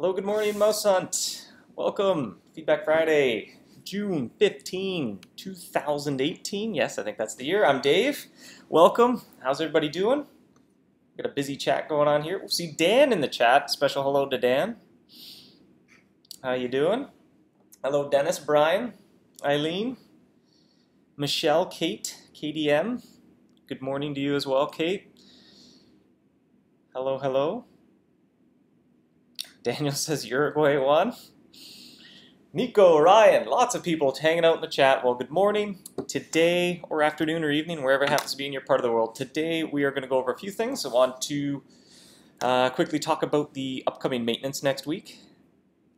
Hello, good morning, MouseHunt. Welcome. Feedback Friday, June 15, 2018. Yes, I think that's the year. I'm Dave. Welcome. How's everybody doing? Got a busy chat going on here. We'll see Dan in the chat. Special hello to Dan. How you doing? Hello, Dennis, Brian, Eileen, Michelle, Kate, KDM. Good morning to you as well, Kate. Hello, hello. Daniel says Uruguay won. Nico, Ryan, lots of people hanging out in the chat. Well, good morning. Today, or afternoon, or evening, wherever it happens to be in your part of the world. Today, we are going to go over a few things. I want to quickly talk about the upcoming maintenance next week,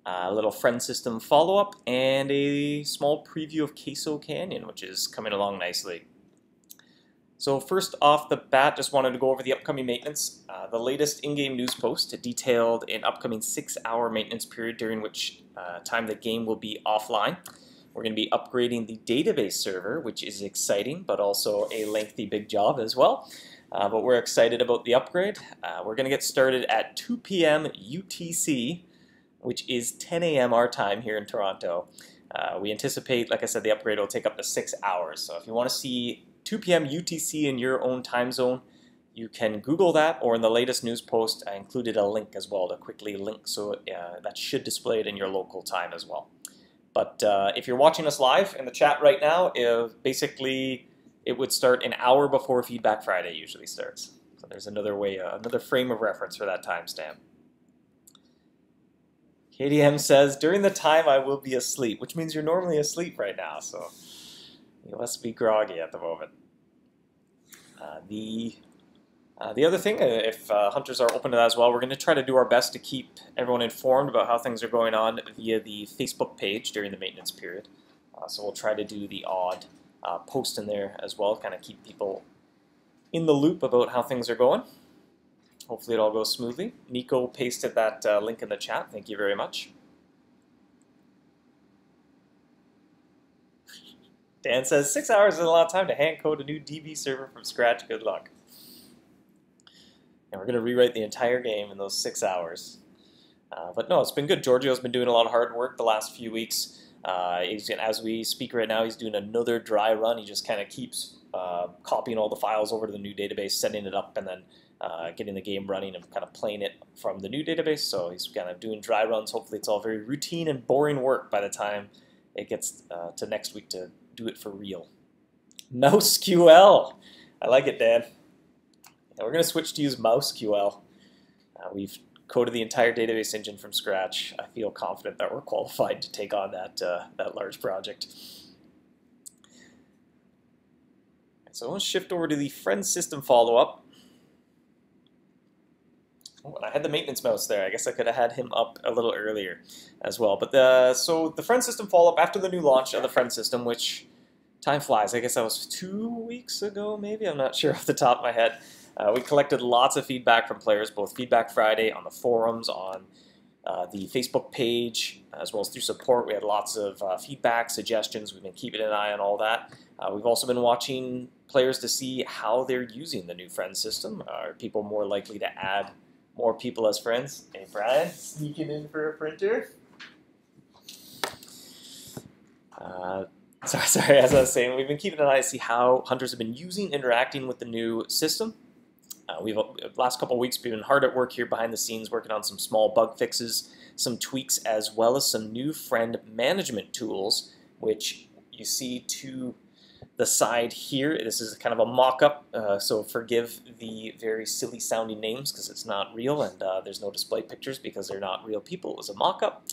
a little friend system follow-up, and a small preview of Queso Canyon, which is coming along nicely. So first off the bat, just wanted to go over the upcoming maintenance. The latest in-game news post detailed an upcoming 6-hour maintenance period during which time the game will be offline. We're going to be upgrading the database server, which is exciting, but also a lengthy big job as well. But we're excited about the upgrade. We're going to get started at 2 p.m. UTC, which is 10 a.m. our time here in Toronto. We anticipate, like I said, the upgrade will take up to 6 hours. So if you want to see 2 p.m. UTC in your own time zone, you can Google that, or in the latest news post, I included a link as well to quickly link, so that should display it in your local time as well. But if you're watching us live in the chat right now, basically it would start an hour before Feedback Friday usually starts. So there's another way, another frame of reference for that timestamp. KDM says, during the time I will be asleep, which means you're normally asleep right now, so you must be groggy at the moment. The other thing, if hunters are open to that as well, we're going to try to do our best to keep everyone informed about how things are going on via the Facebook page during the maintenance period. So we'll try to do the odd post in there as well, kind of keep people in the loop about how things are going. Hopefully it all goes smoothly. Nico pasted that link in the chat. Thank you very much. Dan says, 6 hours is a lot of time to hand code a new DB server from scratch. Good luck. And we're going to rewrite the entire game in those 6 hours. But no, it's been good. Giorgio's been doing a lot of hard work the last few weeks. As we speak right now, he's doing another dry run. He just kind of keeps copying all the files over to the new database, setting it up, and then getting the game running and kind of playing it from the new database. So he's kind of doing dry runs. Hopefully it's all very routine and boring work by the time it gets to next week to do it for real. MouseQL. I like it, Dan. Yeah, we're going to switch to use MouseQL. We've coded the entire database engine from scratch. I feel confident that we're qualified to take on that large project. So let's shift over to the friend system follow-up. Oh, and I had the maintenance mouse there. I guess I could have had him up a little earlier as well. But so the friend system follow-up after the new launch of the friend system, which time flies. I guess that was 2 weeks ago, maybe. I'm not sure off the top of my head. We collected lots of feedback from players, both Feedback Friday, on the forums, on the Facebook page, as well as through support. We had lots of feedback, suggestions. We've been keeping an eye on all that. We've also been watching players to see how they're using the new friend system. Are people more likely to add more people as friends? Hey, Brian, sneaking in for a printer. Sorry, as I was saying, we've been keeping an eye to see how hunters have been interacting with the new system. Last couple of weeks, we've been hard at work here behind the scenes, working on some small bug fixes, some tweaks, as well as some new friend management tools, which you see to the side here. This is kind of a mock-up, so forgive the very silly sounding names because it's not real, and there's no display pictures because they're not real people. It was a mock-up.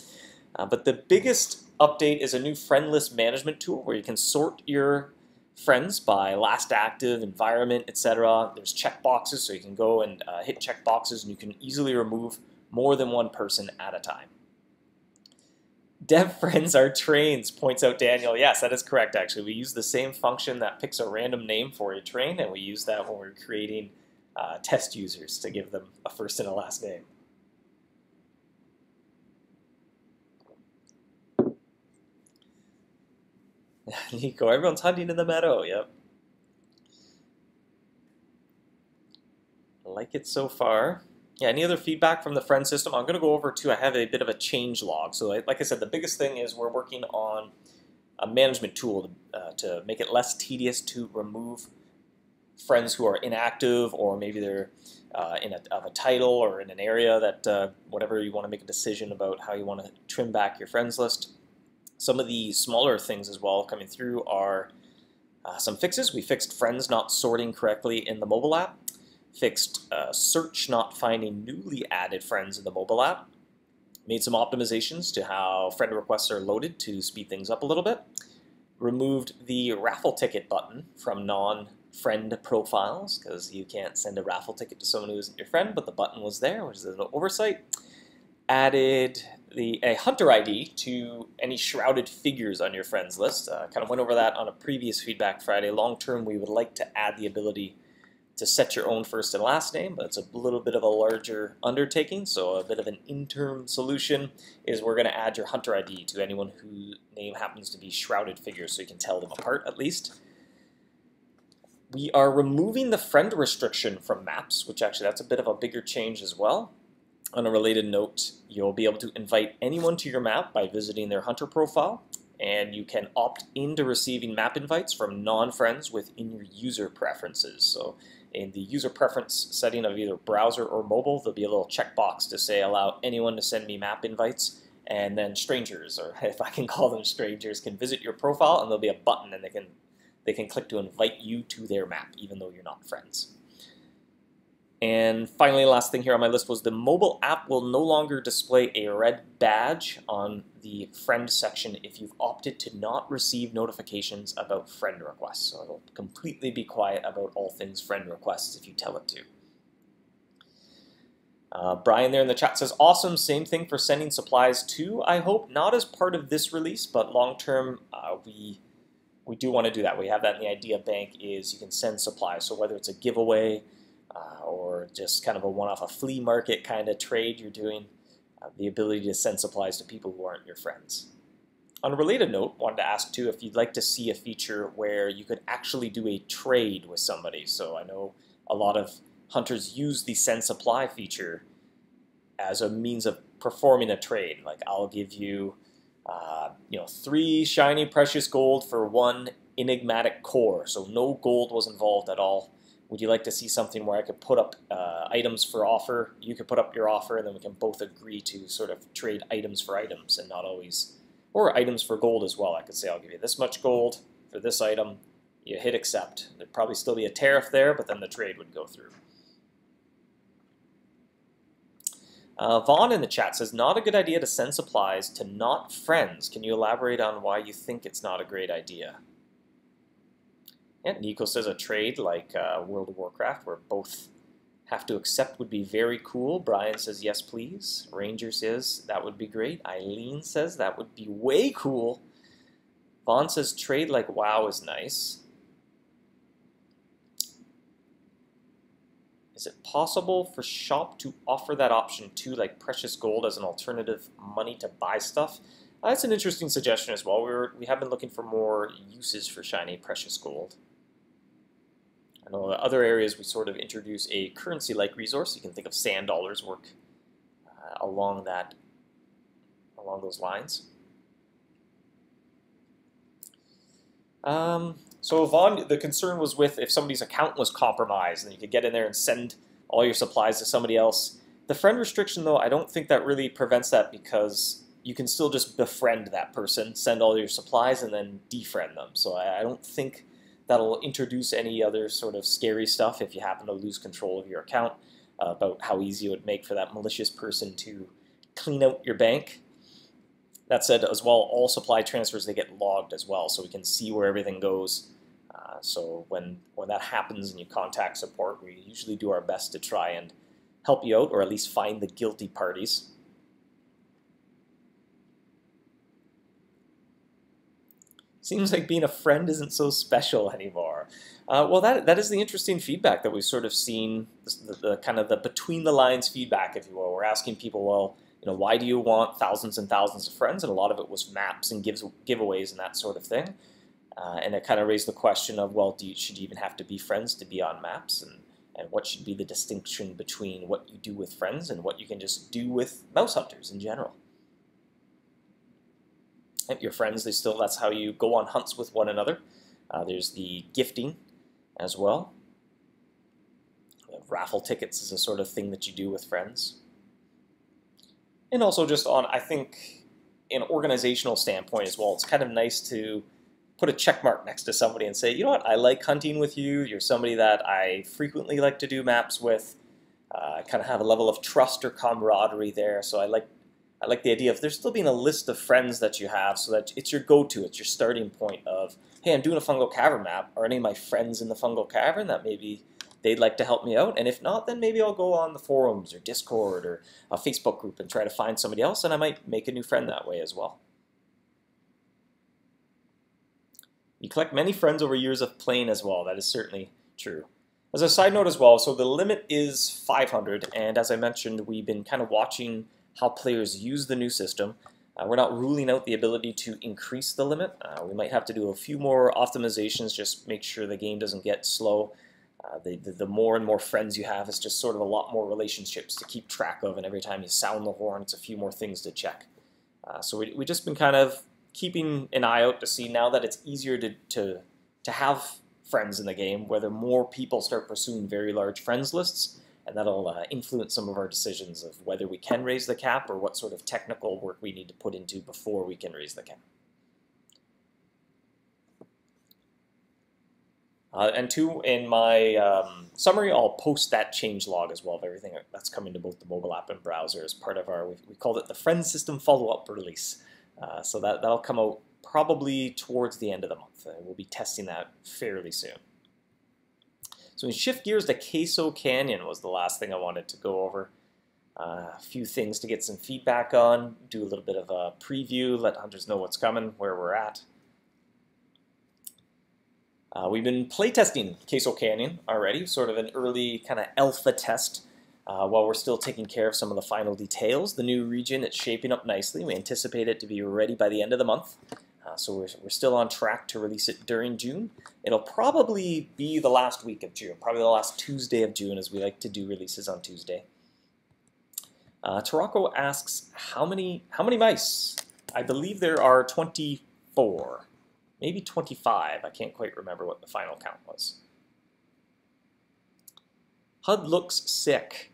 But the biggest update is a new friend list management tool where you can sort your friends by last active, environment, etc. There's checkboxes, so you can go and hit checkboxes, and you can easily remove more than one person at a time. Dev friends are trains, points out Daniel. Yes, that is correct, actually. We use the same function that picks a random name for a train, and we use that when we're creating test users to give them a first and a last name. Nico, everyone's hunting in the meadow, yep. I like it so far. Yeah, any other feedback from the friend system? I'm going to go over to, I have a bit of a change log. So like I said, the biggest thing is we're working on a management tool to make it less tedious to remove friends who are inactive, or maybe they're of a title or in an area that whatever you want to make a decision about how you want to trim back your friends list. Some of the smaller things as well coming through are some fixes. We fixed friends not sorting correctly in the mobile app, fixed search not finding newly added friends in the mobile app, made some optimizations to how friend requests are loaded to speed things up a little bit, removed the raffle ticket button from non-friend profiles because you can't send a raffle ticket to someone who isn't your friend, but the button was there, which is an oversight. Added a hunter ID to any shrouded figures on your friends list. Kind of went over that on a previous Feedback Friday. Long term, we would like to add the ability to set your own first and last name, but it's a little bit of a larger undertaking, so a bit of an interim solution is we're going to add your hunter ID to anyone whose name happens to be shrouded figures, so you can tell them apart at least. We are removing the friend restriction from maps, which actually that's a bit of a bigger change as well. On a related note, you'll be able to invite anyone to your map by visiting their hunter profile, and you can opt into receiving map invites from non-friends within your user preferences. So in the user preference setting of either browser or mobile, there'll be a little checkbox to say allow anyone to send me map invites, and then strangers, or if I can call them strangers, can visit your profile, and there'll be a button and they can click to invite you to their map even though you're not friends. And finally, last thing here on my list was the mobile app will no longer display a red badge on the friend section if you've opted to not receive notifications about friend requests. So it'll completely be quiet about all things friend requests if you tell it to. Brian there in the chat says, awesome, same thing for sending supplies too, I hope. Not as part of this release, but long term, we do want to do that. We have that in the idea bank is you can send supplies. So whether it's a giveaway, or just kind of a one-off, a flea market kind of trade you're doing, the ability to send supplies to people who aren't your friends. On a related note, wanted to ask too if you'd like to see a feature where you could actually do a trade with somebody. So I know a lot of hunters use the send supply feature as a means of performing a trade. Like I'll give you, 3 shiny precious gold for 1 enigmatic core. So no gold was involved at all. Would you like to see something where I could put up items for offer, you could put up your offer, and then we can both agree to sort of trade items for items and not always, or items for gold as well. I could say I'll give you this much gold for this item, you hit accept. There'd probably still be a tariff there, but then the trade would go through. Vaughn in the chat says, not a good idea to send supplies to not friends. Can you elaborate on why you think it's not a great idea? Yeah, Nico says a trade like World of Warcraft where both have to accept would be very cool. Brian says yes please. Ranger says that would be great. Eileen says that would be way cool. Vaughn says trade like WoW is nice. Is it possible for shop to offer that option too, like precious gold as an alternative money to buy stuff? That's an interesting suggestion as well. We have been looking for more uses for shiny precious gold. I know other areas we sort of introduce a currency-like resource. You can think of sand dollars work along those lines. So Vaughn, the concern was with if somebody's account was compromised, and you could get in there and send all your supplies to somebody else. The friend restriction, though, I don't think that really prevents that because you can still just befriend that person, send all your supplies, and then defriend them. So I don't think that'll introduce any other sort of scary stuff if you happen to lose control of your account, about how easy it would make for that malicious person to clean out your bank. That said, as well, all supply transfers, they get logged as well, so we can see where everything goes. So when that happens and you contact support, we usually do our best to try and help you out, or at least find the guilty parties. Seems like being a friend isn't so special anymore. Well, that is the interesting feedback that we've sort of seen, the kind of the between the lines feedback, if you will. We're asking people, well, why do you want thousands and thousands of friends? And a lot of it was maps and giveaways and that sort of thing. And it kind of raised the question of, well, should you even have to be friends to be on maps? and what should be the distinction between what you do with friends and what you can just do with mouse hunters in general. And your friends, that's how you go on hunts with one another. There's the gifting as well. Raffle tickets is a sort of thing that you do with friends. And also just on, I think, an organizational standpoint as well, it's kind of nice to put a check mark next to somebody and say, you know what, I like hunting with you. You're somebody that I frequently like to do maps with. I kind of have a level of trust or camaraderie there. So I like the idea of there still being a list of friends that you have, so that it's your go-to, it's your starting point of, hey, I'm doing a fungal cavern map. Are any of my friends in the fungal cavern that maybe they'd like to help me out? And if not, then maybe I'll go on the forums or Discord or a Facebook group and try to find somebody else, and I might make a new friend that way as well. You collect many friends over years of playing as well. That is certainly true. As a side note as well, so the limit is 500, and as I mentioned, we've been kind of watching how players use the new system. We're not ruling out the ability to increase the limit. We might have to do a few more optimizations, just make sure the game doesn't get slow. The more and more friends you have, it's just sort of a lot more relationships to keep track of, and every time you sound the horn, it's a few more things to check. So we've just been kind of keeping an eye out to see, now that it's easier to have friends in the game, whether more people start pursuing very large friends lists, and that'll influence some of our decisions of whether we can raise the cap or what sort of technical work we need to put into before we can raise the cap. And two, in my summary, I'll post that change log as well of everything that's coming to both the mobile app and browser as part of our, we called it the Friend System Follow-Up Release. So that'll come out probably towards the end of the month. We'll be testing that fairly soon. So we shift gears to Queso Canyon was the last thing I wanted to go over. A few things to get some feedback on, do a little bit of a preview, let hunters know what's coming, where we're at. We've been playtesting Queso Canyon already, sort of an early kind of alpha test while we're still taking care of some of the final details. The new region, it's shaping up nicely. We anticipate it to be ready by the end of the month. So we're still on track to release it during June. It'll probably be the last week of June, probably the last Tuesday of June, as we like to do releases on Tuesday. Tarako asks, how many mice? I believe there are 24, maybe 25. I can't quite remember what the final count was. HUD looks sick.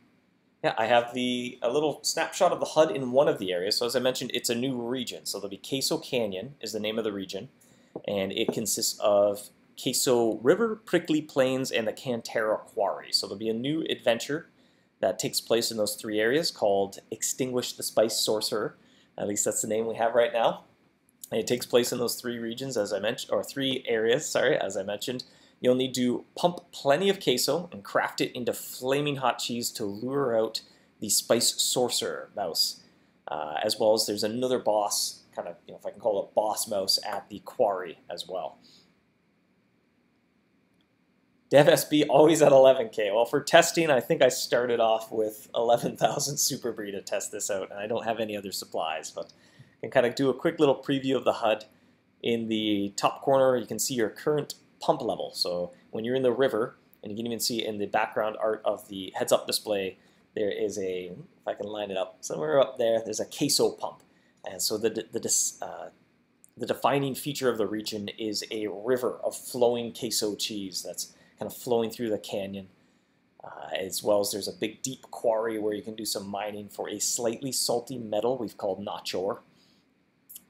Yeah, I have a little snapshot of the HUD in one of the areas. So as I mentioned, it's a new region. So there'll be Queso Canyon is the name of the region, and it consists of Queso River, Prickly Plains, and the Cantera Quarry. So there'll be a new adventure that takes place in those three areas called Extinguish the Spice Sorcerer. At least that's the name we have right now. And it takes place in those three regions, as I mentioned, or three areas, sorry, as I mentioned. You'll need to pump plenty of queso and craft it into flaming hot cheese to lure out the Spice Sorcerer mouse. As well as there's another boss, kind of, if I can call it a boss mouse, at the quarry as well. DevSB always at 11K. Well, for testing, I think I started off with 11,000 Super Brie to test this out, and I don't have any other supplies, but I can kind of do a quick little preview of the HUD. In the top corner, you can see your current pump level. So when you're in the river, and you can even see in the background art of the heads-up display, there is a, if I can line it up, somewhere up there, there's a queso pump. And so the defining feature of the region is a river of flowing queso cheese that's kind of flowing through the canyon, as well as there's a big deep quarry where you can do some mining for a slightly salty metal we've called notchore.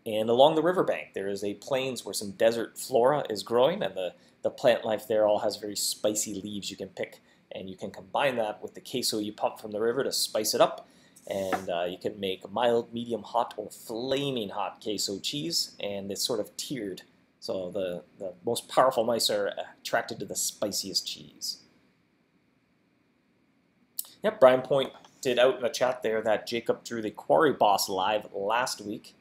And along the riverbank, there is a plains where some desert flora is growing, and the plant life there all has very spicy leaves you can pick, and you can combine that with the queso you pump from the river to spice it up, and you can make mild, medium hot, or flaming hot queso cheese, and it's sort of tiered. So the most powerful mice are attracted to the spiciest cheese. Yep, Brian pointed out in the chat there that Jacob drew the quarry boss live last week.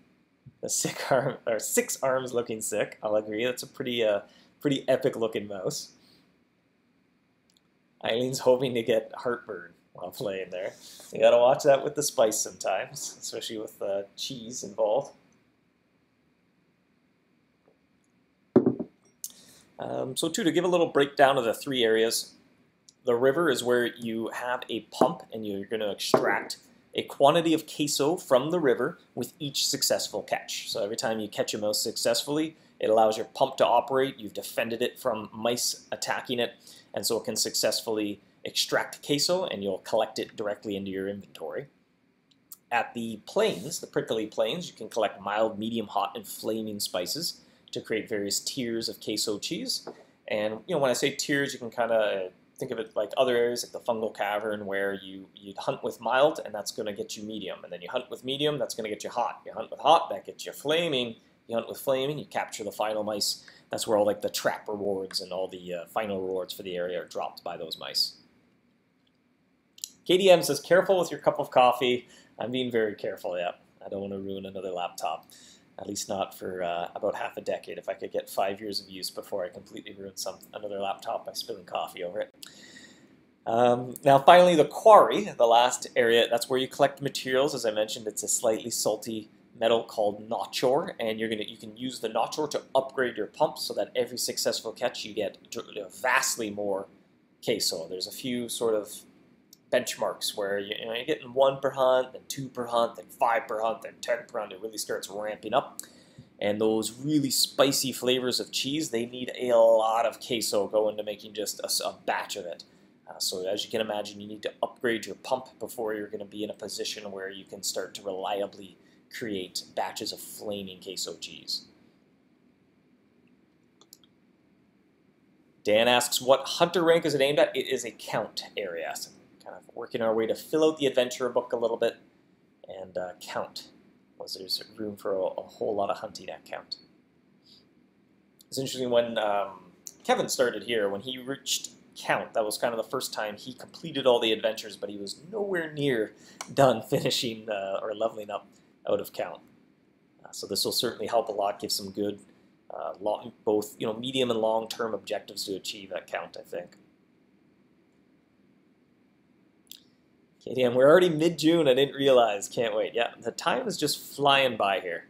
The 6 arms looking sick. I'll agree. That's a pretty epic looking mouse. Eileen's hoping to get heartburn while playing there. You gotta watch that with the spice sometimes, especially with cheese involved. So too, to give a little breakdown of the three areas, The river is where you have a pump and you're going to extract a quantity of queso from the river with each successful catch. So every time you catch a mouse successfully, it allows your pump to operate. You've defended it from mice attacking it, and so it can successfully extract queso, and you'll collect it directly into your inventory. At the plains, the prickly plains, you can collect mild, medium, hot, and flaming spices to create various tiers of queso cheese. And when I say tiers, you can kind of think of it like other areas, like the fungal cavern, where you hunt with mild, and that's going to get you medium. And then you hunt with medium, that's going to get you hot. You hunt with hot, that gets you flaming. You hunt with flaming, you capture the final mice. That's where all like the trap rewards and all the final rewards for the area are dropped by those mice. KDM says, careful with your cup of coffee. I'm being very careful, yeah. I don't want to ruin another laptop. At least not for about half a decade. If I could get 5 years of use before I completely ruin another laptop by spilling coffee over it. Now finally, the quarry, the last area, that's where you collect materials. As I mentioned, it's a slightly salty metal called notchore, and you can use the notchore to upgrade your pump so that every successful catch you get vastly more queso. There's a few sort of benchmarks where you're getting 1 per hunt, then 2 per hunt, then 5 per hunt, then 10 per hunt. It really starts ramping up. And those really spicy flavors of cheese, they need a lot of queso going to making just a batch of it. So as you can imagine, you need to upgrade your pump before you're going to be in a position where you can start to reliably create batches of flaming queso cheese. Dan asks, what hunter rank is it aimed at? It is a count area. So kind of working our way to fill out the adventure book a little bit and count. Was there's room for a whole lot of hunting at count. It's interesting when Kevin started here, when he reached count, that was kind of the first time he completed all the adventures, but he was nowhere near done finishing or leveling up out of count. So this will certainly help a lot, give some good both medium and long-term objectives to achieve at count, I think. Okay, damn, we're already mid-June. I didn't realize. Can't wait. Yeah, the time is just flying by here.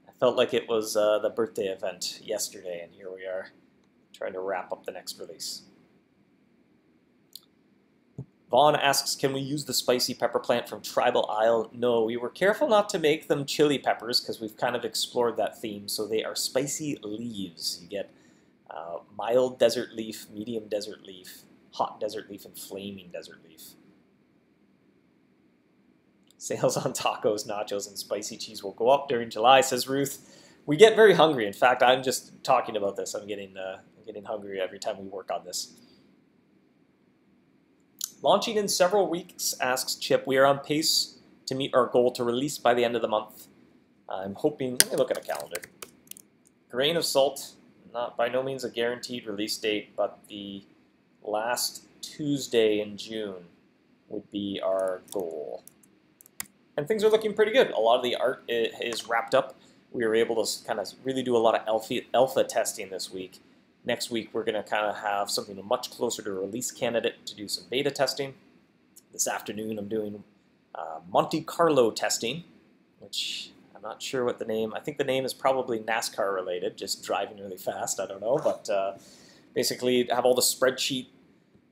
I felt like it was the birthday event yesterday, and here we are trying to wrap up the next release. Vaughn asks, can we use the spicy pepper plant from Tribal Isle? No, we were careful not to make them chili peppers because we've kind of explored that theme. So they are spicy leaves. You get mild desert leaf, medium desert leaf, hot desert leaf, and flaming desert leaf. Sales on tacos, nachos, and spicy cheese will go up during July, says Ruth. We get very hungry. In fact, I'm just talking about this. I'm getting hungry every time we work on this. Launching in several weeks, asks Chip. We are on pace to meet our goal to release by the end of the month. I'm hoping, let me look at a calendar. Grain of salt, not by no means a guaranteed release date, but the last Tuesday in June would be our goal. And things are looking pretty good. A lot of the art is wrapped up. We were able to kind of really do a lot of alpha testing this week. Next week, we're going to kind of have something much closer to a release candidate to do some beta testing. This afternoon, I'm doing Monte Carlo testing, which I'm not sure what the name. I think the name is probably NASCAR related, just driving really fast. I don't know, but basically, have all the spreadsheet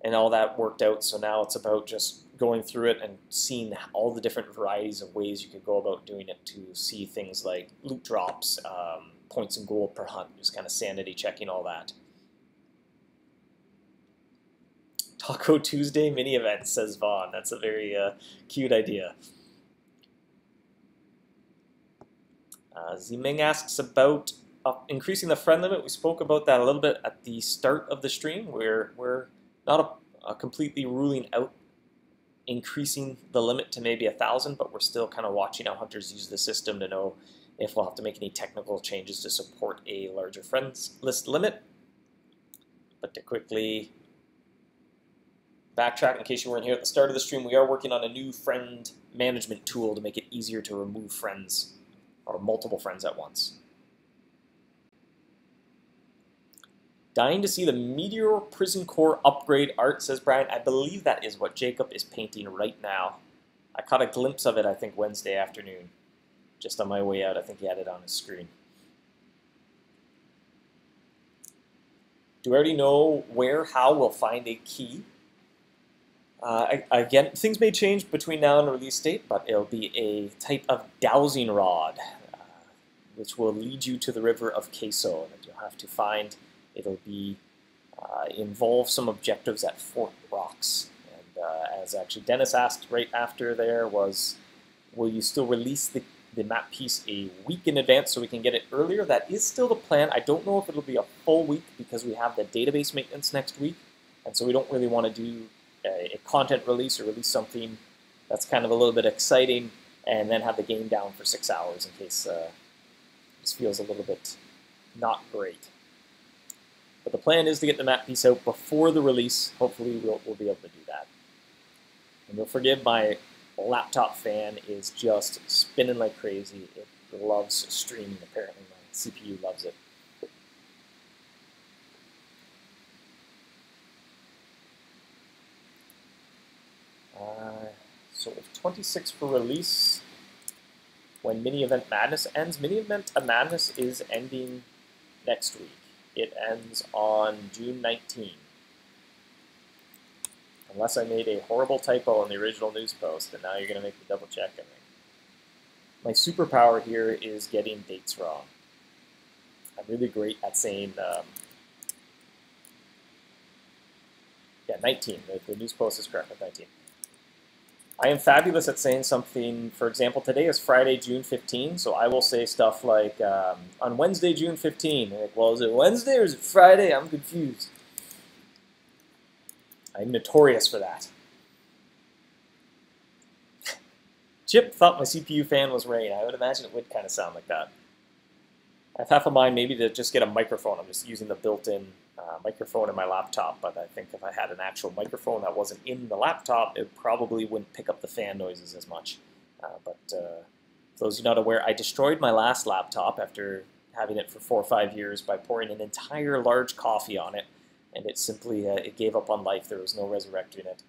and all that worked out. So now it's about just going through it and seeing all the different varieties of ways you could go about doing it to see things like loot drops, points and gold per hunt, just kind of sanity checking all that. Taco Tuesday mini event, says Vaughn. That's a very cute idea. Ziming asks about increasing the friend limit. We spoke about that a little bit at the start of the stream. We're not completely ruling out increasing the limit to maybe 1,000, but we're still kind of watching how hunters use the system to know if we'll have to make any technical changes to support a larger friends list limit. But to quickly backtrack, in case you weren't here at the start of the stream, we are working on a new friend management tool to make it easier to remove friends or multiple friends at once. Dying to see the Meteor Prison Core upgrade art, says Brian. I believe that is what Jacob is painting right now. I caught a glimpse of it, I think, Wednesday afternoon. Just on my way out, I think he had it on his screen. Do we already know where, how we'll find a key Again, things may change between now and release date, but it'll be a type of dowsing rod, which will lead you to the river of Queso that you'll have to find. It'll be involve some objectives at Fort Rocks. And as actually Dennis asked right after there was, will you still release the map piece a week in advance so we can get it earlier? That is still the plan. I don't know if it'll be a full week because we have the database maintenance next week, and so we don't really want to do a content release or release something that's kind of a little bit exciting and then have the game down for 6 hours in case this feels a little bit not great. But the plan is to get the map piece out before the release. Hopefully we'll be able to do that. And you'll forgive my laptop fan is just spinning like crazy. It loves streaming, apparently. My CPU loves it. So with 26 for release, when Mini Event Madness ends, Mini Event Madness is ending next week. It ends on June 19. Unless I made a horrible typo on the original news post, and now you're going to make me double check everything. My superpower here is getting dates wrong. I'm really great at saying, yeah, 19. The news post is correct at 19. I am fabulous at saying something. For example, today is Friday, June 15, so I will say stuff like, on Wednesday, June 15. Like, well, is it Wednesday or is it Friday? I'm confused. I'm notorious for that. Chip thought my CPU fan was rain. I would imagine it would kind of sound like that. I have half a mind maybe to just get a microphone. I'm just using the built-in microphone in my laptop, but I think if I had an actual microphone that wasn't in the laptop, it probably wouldn't pick up the fan noises as much. But for those of you not aware, I destroyed my last laptop after having it for 4 or 5 years by pouring an entire large coffee on it, and it simply it gave up on life. There was no resurrecting it.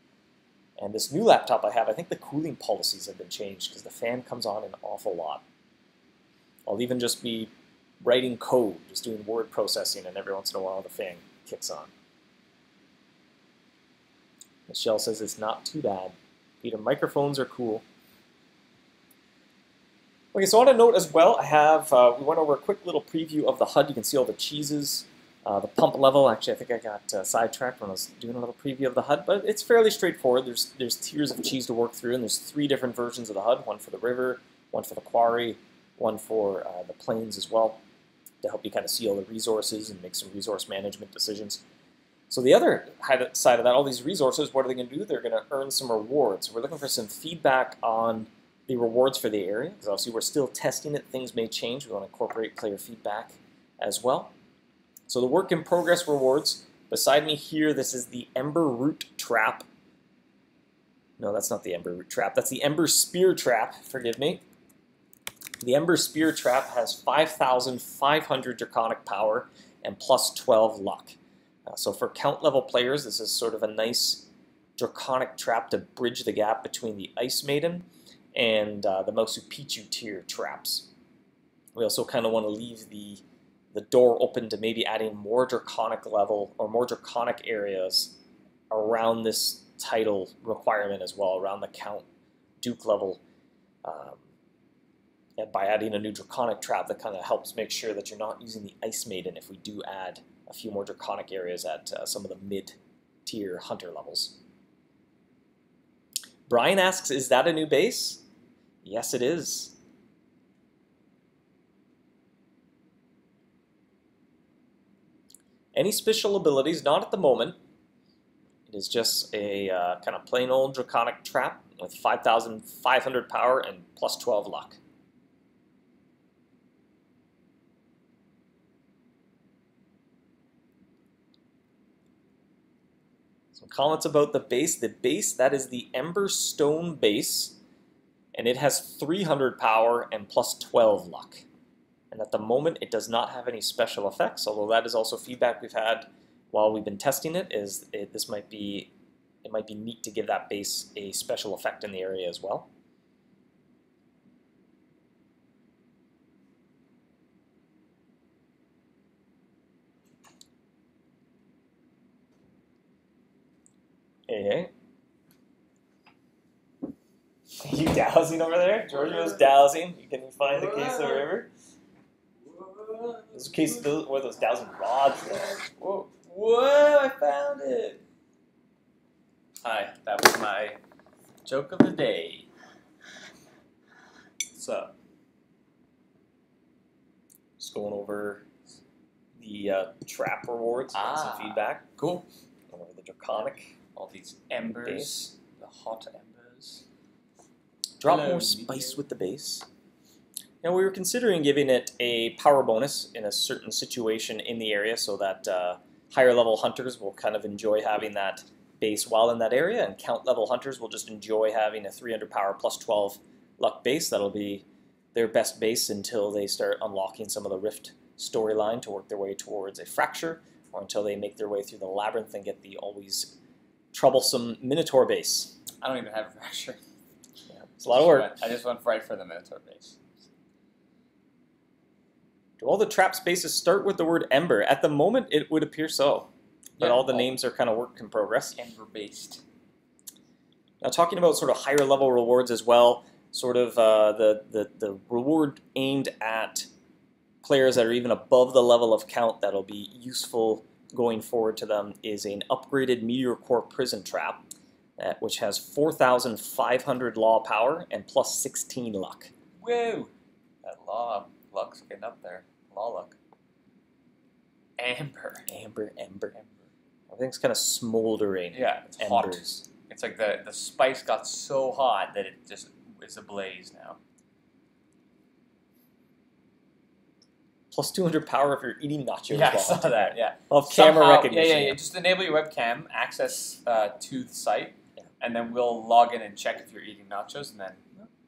And this new laptop I have, I think the cooling policies have been changed because the fan comes on an awful lot. I'll even just be writing code, just doing word processing, and every once in a while the fan kicks on. Michelle says it's not too bad. Peter, microphones are cool. Okay, so on a note as well, I have, we went over a quick little preview of the HUD. You can see all the cheeses, the pump level. Actually, I think I got sidetracked when I was doing a little preview of the HUD, but it's fairly straightforward. There's tiers of cheese to work through, and there's 3 different versions of the HUD, one for the river, one for the quarry, one for the plains as well, to help you kind of see all the resources and make some resource management decisions. So the other side of that, all these resources, what are they going to do? They're going to earn some rewards. We're looking for some feedback on the rewards for the area, because obviously we're still testing it. Things may change. We want to incorporate player feedback as well. So the work in progress rewards, beside me here, this is the Ember Root Trap. No, that's not the Ember Root Trap. That's the Ember Spear Trap, forgive me. The Ember Spear Trap has 5,500 Draconic power and plus 12 luck. So for count level players, this is sort of a nice Draconic trap to bridge the gap between the Ice Maiden and the Mosu Picchu tier traps. We also kind of want to leave the door open to maybe adding more Draconic level or more Draconic areas around this title requirement as well, around the count Duke level. And by adding a new Draconic trap, that kind of helps make sure that you're not using the Ice Maiden if we do add a few more Draconic areas at some of the mid-tier Hunter levels. Brian asks, is that a new base? Yes, it is. Any special abilities? Not at the moment. It is just a kind of plain old Draconic trap with 5,500 power and plus 12 luck. Some comments about the base. The base, that is the Ember Stone base, and it has 300 power and plus 12 luck. And at the moment, it does not have any special effects, although that is also feedback we've had while we've been testing it, is it might be neat to give that base a special effect in the area as well. Hey. You dowsing over there? Giorgio's dowsing. Can you find the Queso River? Those were those dowsing rods there. Whoa. Whoa, I found it. Hi, that was my joke of the day. What's up? Just going over the trap rewards, some feedback. Cool. Going over the draconic, all these embers, the hot embers. Drop more spice with the base. Now we were considering giving it a power bonus in a certain situation in the area so that higher level hunters will kind of enjoy having that base while in that area, and count level hunters will just enjoy having a 300 power plus 12 luck base. That'll be their best base until they start unlocking some of the Rift storyline to work their way towards a fracture, or until they make their way through the labyrinth and get the always troublesome Minotaur base. I don't even have a fracture. Yeah, it's a lot of work. I just went right for the Minotaur base. Do all the trap spaces start with the word Ember? At the moment, it would appear so. But all the names are kind of work in progress. Ember-based. Now, talking about sort of higher level rewards as well, sort of the reward aimed at players that are even above the level of count that'll be useful going forward to them is an upgraded Meteor Core Prison Trap, which has 4,500 law power and plus 16 luck. Whoa! That luck's getting up there. Law luck. Amber. Ember. Everything's kind of smoldering. Yeah, it's embers. hot. It's like the spice got so hot that it just is ablaze now. Plus 200 power if you're eating nachos. Yeah, I saw that, yeah. Of camera recognition. Yeah. Just enable your webcam, access to the site, and then we'll log in and check if you're eating nachos, and then...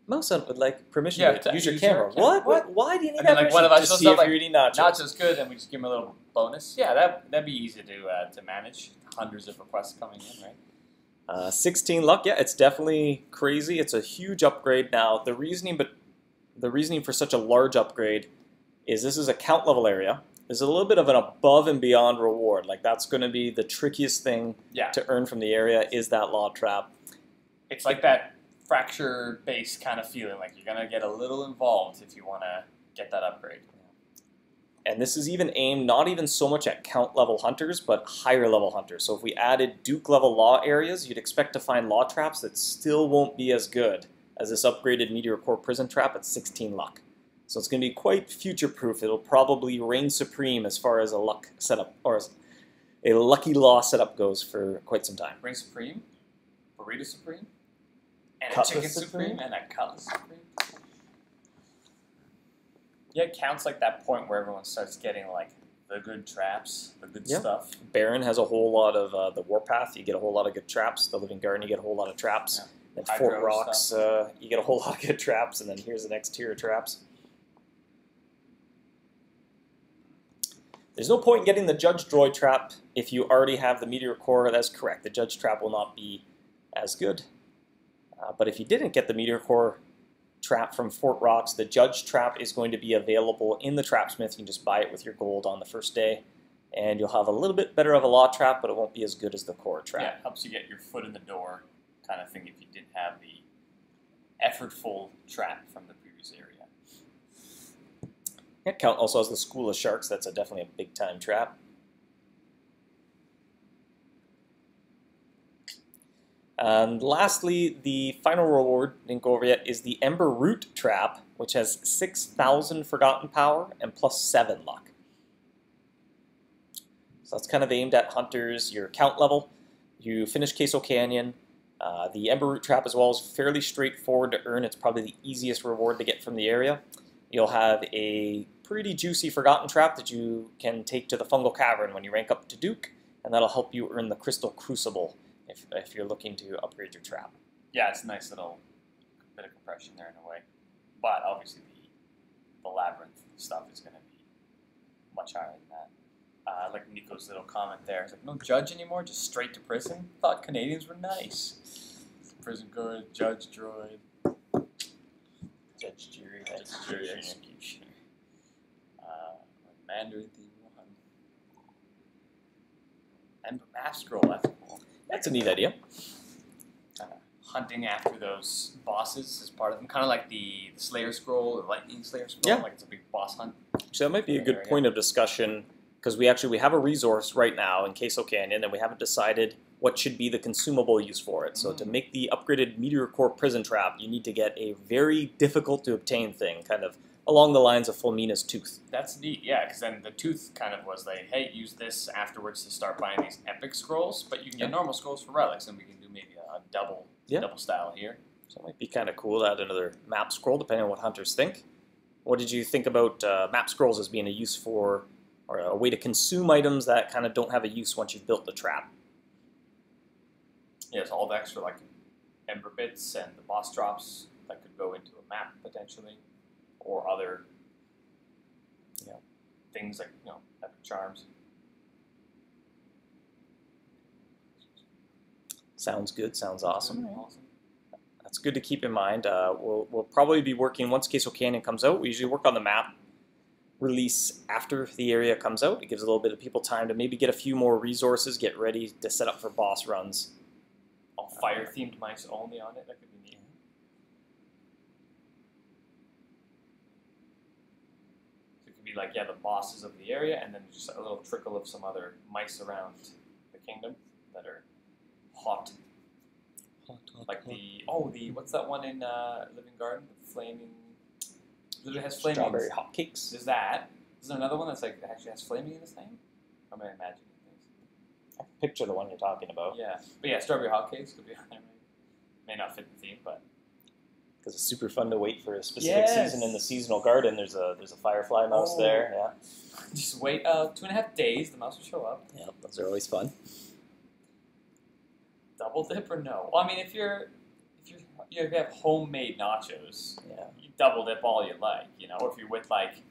MouseHunt would like permission to use your use camera. your What? Why do you need and then, that like, one permission? of us to will see say, if like, you're eating nachos. Nachos good, and we just give them a little bonus. Yeah, that'd be easy to manage. Hundreds of requests coming in, right? 16 luck, yeah, it's definitely crazy. It's a huge upgrade now. The reasoning for such a large upgrade is this is a count level area. There's a little bit of an above and beyond reward. Like, that's going to be the trickiest thing to earn from the area is that law trap. It's like that fracture base kind of feeling, like you're going to get a little involved if you want to get that upgrade. And this is even aimed not even so much at count level hunters, but higher level hunters. So if we added Duke level law areas, you'd expect to find law traps that still won't be as good as this upgraded Meteor Core Prison Trap at 16 luck. So it's going to be quite future-proof. It'll probably reign supreme as far as a luck setup, or as a lucky law setup goes for quite some time. Reign supreme, burrito supreme, and Cutlass a chicken supreme, and a cutlass supreme. Yeah, it counts like that point where everyone starts getting like the good traps, the good stuff. Baron has a whole lot of the Warpath. You get a whole lot of good traps. The Living Garden, you get a whole lot of traps. Yeah. And Fort Rocks, you get a whole lot of good traps. And then here's the next tier of traps. There's no point in getting the Judge Droid trap if you already have the Meteor Core. That's correct. The Judge trap will not be as good. But if you didn't get the Meteor Core trap from Fort Rocks, the Judge trap is going to be available in the Trapsmith. You can just buy it with your gold on the first day, and you'll have a little bit better of a law trap, but it won't be as good as the core trap. Yeah, it helps you get your foot in the door kind of thing if you didn't have the effortful trap from the previous area. Yeah, Count also has the School of Sharks. That's definitely a big-time trap. And lastly, the final reward, didn't go over yet, is the Ember Root Trap, which has 6,000 Forgotten Power and plus 7 luck. So that's kind of aimed at hunters, your count level. You finish Queso Canyon. The Ember Root Trap as well is fairly straightforward to earn. It's probably the easiest reward to get from the area. You'll have a pretty juicy Forgotten Trap that you can take to the Fungal Cavern when you rank up to Duke, and that'll help you earn the Crystal Crucible if you're looking to upgrade your trap. Yeah, it's a nice little bit of compression there in a way. But obviously the Labyrinth stuff is going to be much higher than that. I like Nico's little comment there. It's like, no judge anymore, just straight to prison? Thought Canadians were nice. Prison good, judge droid. Judge, jury, executioner. Mandarin D1. And map scroll, that's cool. That's a neat idea. hunting after those bosses as part of them, kind of like the Slayer Scroll or Lightning Slayer Scroll. Yeah. Like it's a big boss hunt. So that might be a good point of discussion, because we have a resource right now in Queso Canyon, and we haven't decided what should be the consumable use for it. So to make the upgraded Meteor Core prison trap, you need to get a very difficult to obtain thing, kind of along the lines of Flamina's tooth. That's neat, yeah, because then the tooth kind of was like, hey, use this afterwards to start buying these epic scrolls, but you can get normal scrolls for relics, and we can do maybe a double style here. So it might be kind of cool to add another map scroll, depending on what hunters think. What did you think about map scrolls as being a use for, or a way to consume items that kind of don't have a use once you've built the trap? Yeah, so all the extra like ember bits and the boss drops that could go into a map potentially, or other things like epic charms. Sounds good. Sounds awesome. That's good to keep in mind. We'll probably be working once Queso Canyon comes out. We usually work on the map release after the area comes out. It gives a little bit of people time to maybe get a few more resources, get ready to set up for boss runs. All fire-themed mice only on it. That could be neat. So it could be like, the bosses of the area, and then just a little trickle of some other mice around the kingdom that are hot. Like what's that one in Living Garden? The flaming. Literally has flaming. Strawberry hotcakes. There's that. Is there another one that's like actually has flaming in its name? Or am I imagining things? I picture the one you're talking about. Yeah, but yeah, strawberry hotcakes could be on there. May not fit the theme, but because it's super fun to wait for a specific season in the seasonal garden. There's a firefly mouse there. Yeah. Just wait 2.5 days. The mouse will show up. Yeah, those are always fun. Double dip or no? Well, I mean, if you have homemade nachos, you double dip all you like, Or if you're with like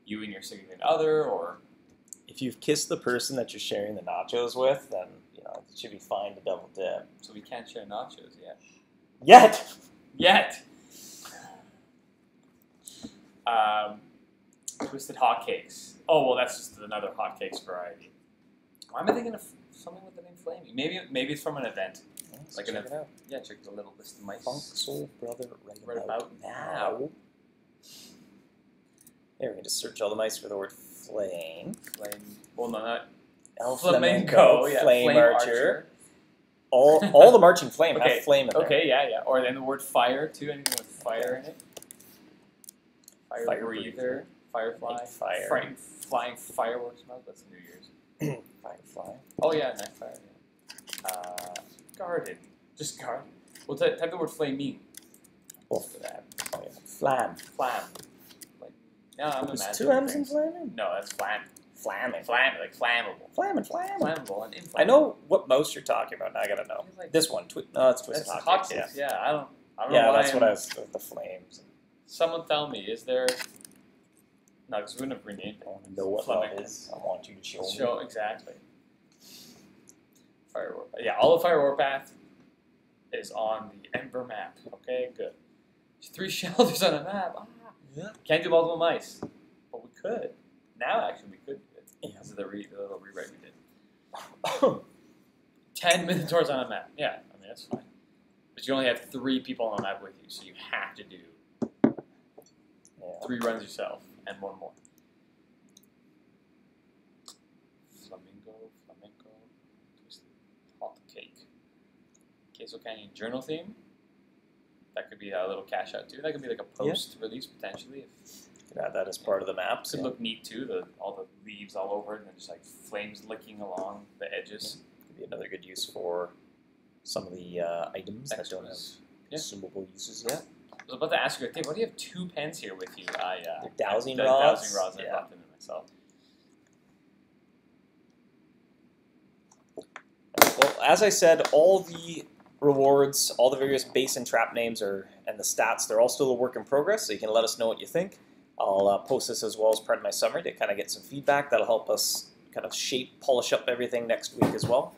you and your significant other, or if you've kissed the person that you're sharing the nachos with, then it should be fine to double dip. So we can't share nachos yet. Yet. Twisted hotcakes. Oh well, that's just another hotcakes variety. Why am I thinking of something with the name Flaming? Maybe it's from an event. Check it out. Yeah, check the little list of mice. Funk Soul Brother right about now. There, we can just search all the mice for the word flame. Flame. Well, no, not El Flamenco. Yeah, flame archer. All the marching flame have flame in there. Okay, yeah. Or then the word fire too. Anything with fire in it. Fire breather. Firefly. Fire. Flying fireworks mouse. That's New Year's. Firefly. Oh yeah, night fire. Yeah. Garden. Just garden. Well, type the word flaming. Well, for that. Oh, yeah. Flam. Like, I'm There's two M's in flaming? No, that's flam. Flamming. Like flammable. Flammable and inflammable. I know what mouse you're talking about. Now I gotta know. Like, this one. No, that's Twisted Hotcakes. Yeah, I don't know. Yeah, that's what I was with the flames. Someone tell me, is there? No, because we wouldn't have renamed it. I want to know what love is. I want you to show me. Show exactly. Fire Warpath. Yeah, all the Fire Warpath is on the Ember map. Okay, good. There's 3 shelters on a map. Yeah. Can't do multiple mice, but we could. Now, actually, we could do it because of the little rewrite we did. 10 Minotaurs on a map. Yeah, I mean that's fine. But you only have 3 people on the map with you, so you have to do 3 runs yourself and 1 more. Flamenco, Twisted Hot Cake. Queso Canyon journal theme. That could be a little cash out too. That could be like a post-release potentially. Could add that as part of the map. Could look neat too. All the leaves all over it, and then just like flames licking along the edges. Could be another good use for some of the items that don't have consumable uses yet. I was about to ask you, Dave, why do you have 2 pens here with you? They're dowsing rods. Dowsing rods. I brought them in myself. Well, as I said, all the rewards, all the various base and trap names and the stats, they're all still a work in progress, so you can let us know what you think. I'll post this as well as part of my summary to kind of get some feedback. That'll help us kind of polish up everything next week as well.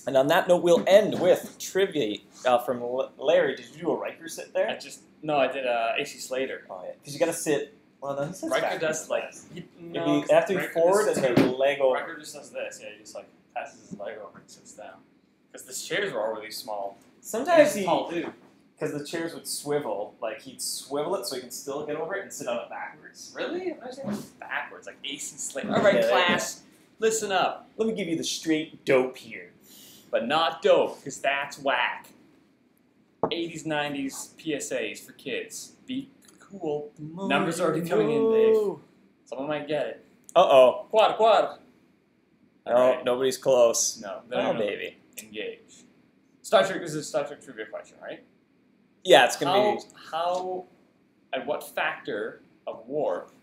And on that note, we'll end with trivia from Larry. Did you do a Riker sit there? I did AC Slater. Oh, yeah. Because you got to sit. Well, no, he sits Riker does like... You have to be forward and then leg over. Riker just does this. Yeah, he just like passes his leg over and sits down. Because the chairs were all really small. Sometimes He's a tall dude. because the chairs would swivel, like he'd swivel it so he can still get over it and sit on it backwards. Really? I was saying backwards, like AC Slate. All right, Yeah, class, listen up. Let me give you the straight dope here. But not dope, because that's whack. 80s, 90s PSAs for kids. Be cool. Numbers already coming in, Dave. Someone might get it. Uh-oh. Quad. No, Alright. nobody's close. No, Oh, baby. Engage. Star Trek, this is a Star Trek trivia question, right? Yeah, it's going to be... How, at what factor of warp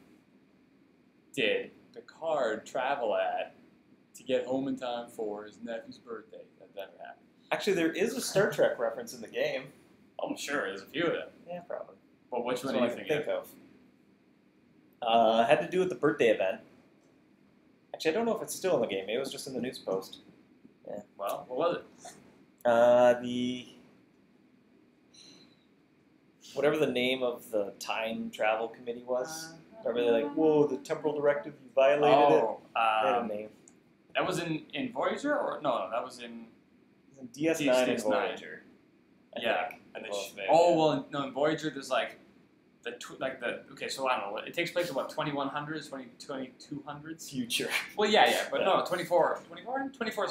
did Picard travel at to get home in time for his nephew's birthday? That never happened. Actually, there is a Star Trek reference in the game. I'm sure there's a few of them. Yeah, probably. But which That's one do what you I can think think of. Had to do with the birthday event. Actually, I don't know if it's still in the game. Maybe it was just in the news post. Yeah. Well, what was it? The... Whatever the name of the time travel committee was. Remember, they're like, whoa, the temporal directive, you violated it. They had a name. That was in Voyager, or no, that was in. It was in DS9 and DS9. Voyager. Yeah, and in Voyager there's like okay, so I don't know, it takes place in what, 2100s, 2200s? Future. Well, yeah, but no, 24th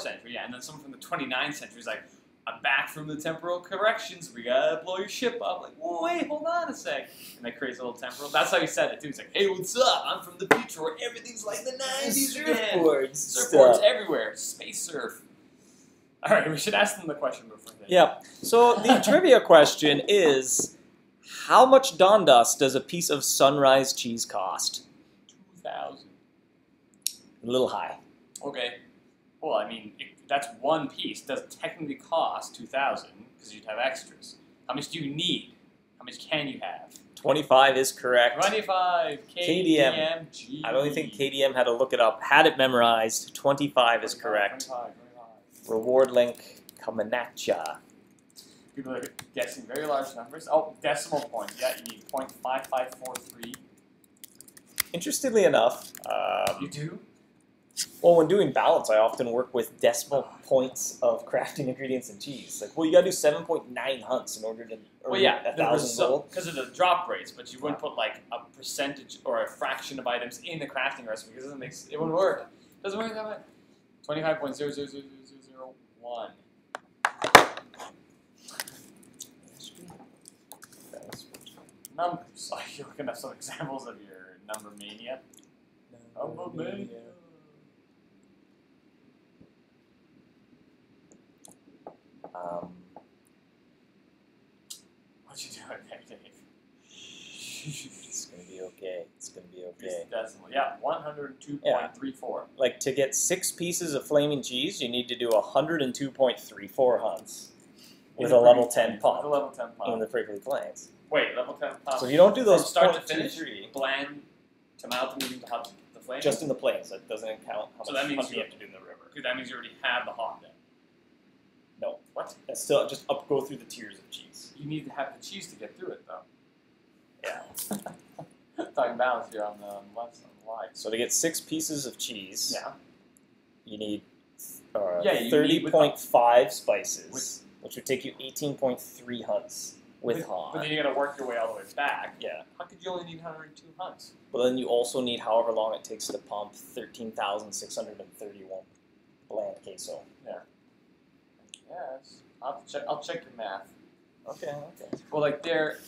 century, yeah, and then someone from the 29th century is like, I'm back from the temporal corrections, we gotta blow your ship up. Like, whoa, wait, hold on a sec. And that creates a little temporal. That's how he said it too. He's like, hey, what's up? I'm from the future where everything's like the 90s again. Surfboards everywhere. Space surf. All right, we should ask them the question before they... Yeah. So the trivia question is, how much Dawn Dust does a piece of sunrise cheese cost? 2,000. A little high. Okay. Well, I mean, that's one piece. Does technically cost 2,000 because you'd have extras. How much do you need? How much can you have? 25 is correct. 25 KDM. Gee. I don't think KDM had to look it up. Had it memorized. 25 is correct. 25. Reward link coming at ya. People are guessing very large numbers. Oh, decimal point. Yeah, you need 0.5543. Interestingly enough, You do? well, when doing balance, I often work with decimal points of crafting ingredients in cheese. Like, well, you gotta do 7.9 hunts in order to earn 1,000 gold. Because of the drop rates, but you wouldn't put like a percentage or a fraction of items in the crafting recipe because it wouldn't work. Doesn't work that way. 25.000001. Numbers. Oh, you're looking at some examples of your number mania. Number mania. What you doing there, Dave? It's gonna be okay. It's gonna be okay. It's decimal. Yeah, 102.34. Like, to get 6 pieces of flaming cheese, you need to do 102.34 hunts with a level 10 pump. With a level 10 pump. In the Prickly Plains. Wait, level 10 pump. So if you don't do those from start to 0.23, finish, bland to mild to medium to hot to flame. just in the plains, that doesn't count how So much that means hunting you have to do in the river. Dude, that means you already have the hot then. No. What? That's still just go through the tiers of cheese. You need to have the cheese to get through it, though. Yeah. Talking balance here on the left, on the right. So to get 6 pieces of cheese, Yeah. you need you 30.5 spices, which would take you 18.3 hunts with But hot. then you got to work your way all the way back. Yeah. How could you only need 102 hunts? But then you also need however long it takes to pump 13,631 bland queso. Yes. I'll check your math. Okay, okay. Well, like there.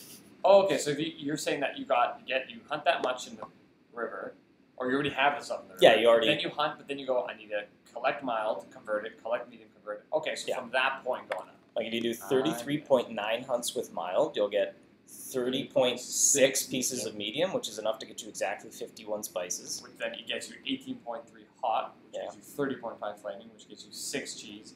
Oh, okay. So if you're saying that you hunt that much in the river, or you already have this up in the river. Yeah, you already. Then you hunt, but then you go. I need to collect mild, convert it. Collect medium, convert it. Okay, so from that point going up. Like if you do 33.9 hunts with mild, you'll get 30.6 pieces of medium, which is enough to get you exactly 51 spices. Which then it gets you 18.3 hot, which gives you 30.5 flaming, which gets you 6 cheese,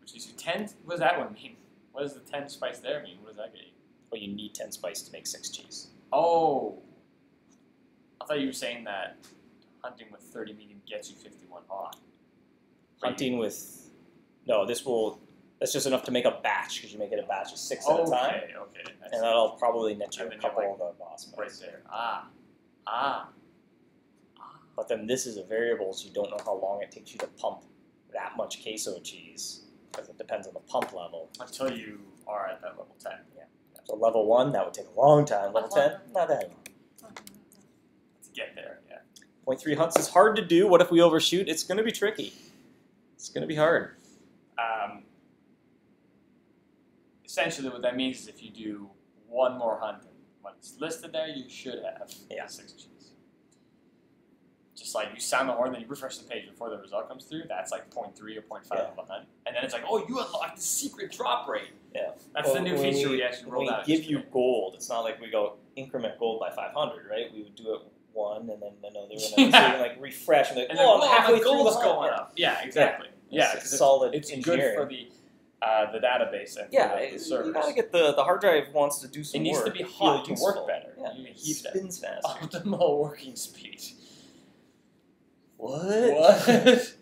which gives you 10. What does that one mean? What does the 10 spice there mean? What does that get you? Well, you need 10 spice to make 6 cheese. Oh. I thought you were saying that hunting with 30 medium gets you 51 hot. Hunting with... No, that's just enough to make a batch, because you make it a batch of 6 at a time. Okay. And that'll probably net you And a then you're couple like, of the boss Right fights. there. But then this is a variable, so you don't know how long it takes you to pump that much queso cheese, because it depends on the pump level. Until you are at that level 10. Yeah. So level 1, that would take a long time. Level 10, not that long. To get there, yeah. 0.3 hunts is hard to do. What if we overshoot? It's going to be tricky. It's going to be hard. Essentially, what that means is if you do one more hunt than what's listed there, you should have 6 Gs. Just like you sound the horn, then you refresh the page before the result comes through, that's like 0.3 or 0.5 of a hunt. And then it's like, oh, you unlocked the secret drop rate. Yeah. That's the new feature we actually rolled out. When we give you gold, it's not like we go increment gold by 500, right? We would do it 1 and then another, and then like refresh and like, oh, halfway the through gold's the going up. Yeah, exactly. Yeah, it's solid it's engineering. good for the database and the servers. You gotta get the hard drive wants to do some work. It needs to be hot to useful. work better. Yeah, You it heat spins faster. Optimal working speed. What?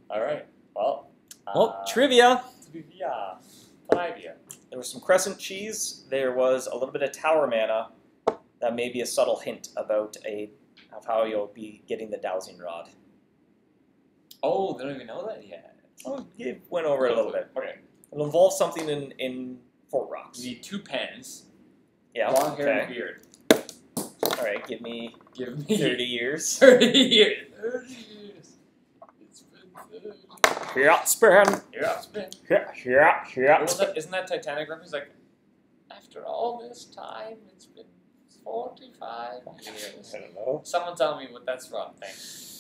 All right. Well. Trivia. Trivia. There was some crescent cheese. There was a little bit of tower mana. That may be a subtle hint about of how you'll be getting the dowsing rod. Oh, they don't even know that yet. Oh, you went over it a little bit. Okay. It'll involve something in Fort Rocks. You need 2 pens. Yeah. Long hair and beard. All right, give me 30 years. 30 years. 30 years. It's been 30 years. Yeah, spin. Yeah, spin. Yeah. Isn't that Titanic reference? Like, after all this time, it's been 45 years. I don't know. Someone tell me what that's from. Thanks.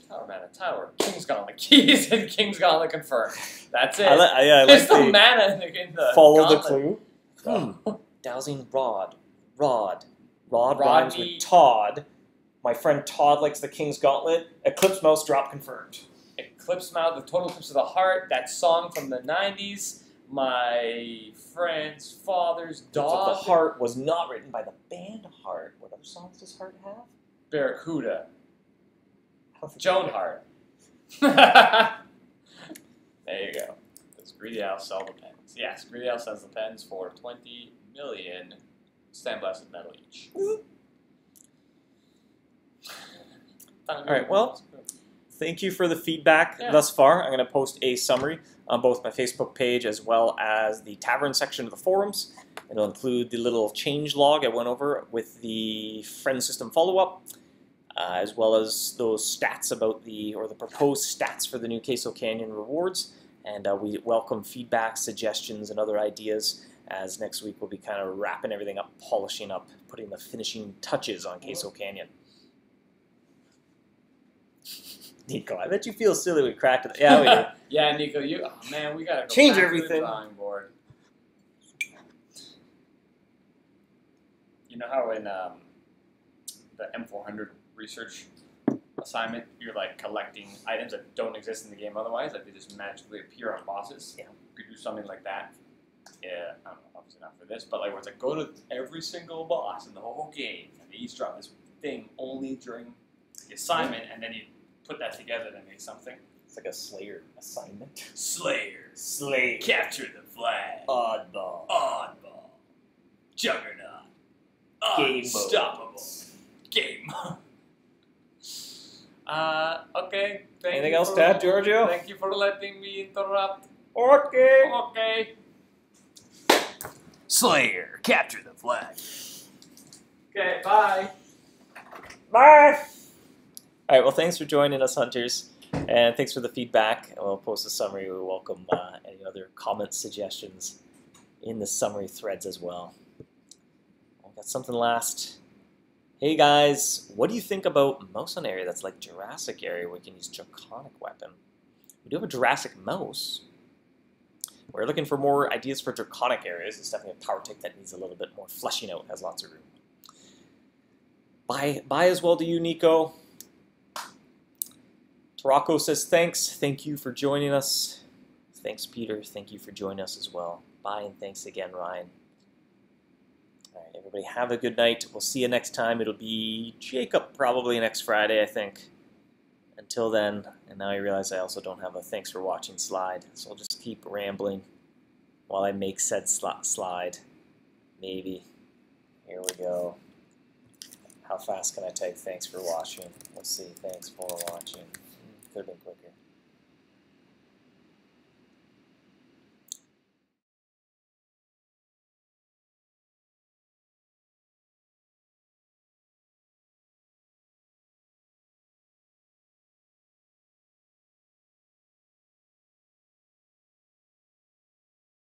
Tower mana, tower. King's Gauntlet. Keys and King's Gauntlet confirmed. That's it. I There's like the mana in the follow gauntlet. the clue. Dowsing rod. Rod rhymes with Todd. My friend Todd likes the King's Gauntlet. Eclipse Mouse drop confirmed. Eclipse Mouth, the Total Eclipse of the Heart, that song from the 90s. My friend's father's dog. Eclipse of the Heart was not written by the band Heart. What other songs does Heart have? Barracuda. Joan Hart. There you go. Does Greedy Owl sell the pens? Yes, Greedy Owl sells the pens for 20 million sandblasted metal each. All right, well, thank you for the feedback thus far. I'm going to post a summary on both my Facebook page as well as the tavern section of the forums. It'll include the little change log I went over with the friend system follow-up, as well as those stats about the proposed stats for the new Queso Canyon rewards. And we welcome feedback, suggestions, and other ideas, as next week we'll be kind of wrapping everything up, polishing up, putting the finishing touches on Queso Canyon. Nico, I bet you feel silly we cracked it. Yeah, we do. Yeah, Nico, man, we gotta go change back everything. To the drawing board. You know how in the M400 research assignment, you're like collecting items that don't exist in the game otherwise, like they just magically appear on bosses. Yeah, you could do something like that. Yeah, I don't know, obviously not for this, but like where it's like go to every single boss in the whole game, and they each drop this thing only during the assignment, and then you put that together to make something. It's like a Slayer assignment. Slayer. Capture the flag. Oddball. Juggernaut. Game Unstoppable. Game mode. Okay. Anything else to add, Giorgio? Thank you for letting me interrupt. Okay. Slayer, capture the flag. Okay, bye. Bye. All right, well, thanks for joining us, Hunters, and thanks for the feedback. We'll post a summary. We welcome any other comments, suggestions in the summary threads as well. I've got something last. Hey guys, what do you think about MouseHunt area that's like Jurassic area where you can use Draconic weapon? We do have a Jurassic mouse. We're looking for more ideas for Draconic areas. It's definitely a power tick that needs a little bit more fleshing out, has lots of room. Bye as well to you, Nico. Tarako says thanks. Thank you for joining us. Thanks, Peter. Thank you for joining us as well. Bye, and thanks again, Ryan. All right, everybody have a good night. We'll see you next time. It'll be Jacob probably next Friday, I think. Until then, and now I realize I also don't have a thanks for watching slide, so I'll just keep rambling while I make said slide. Maybe. Here we go. How fast can I type thanks for watching? Let's see. Thanks for watching. Could have been quicker.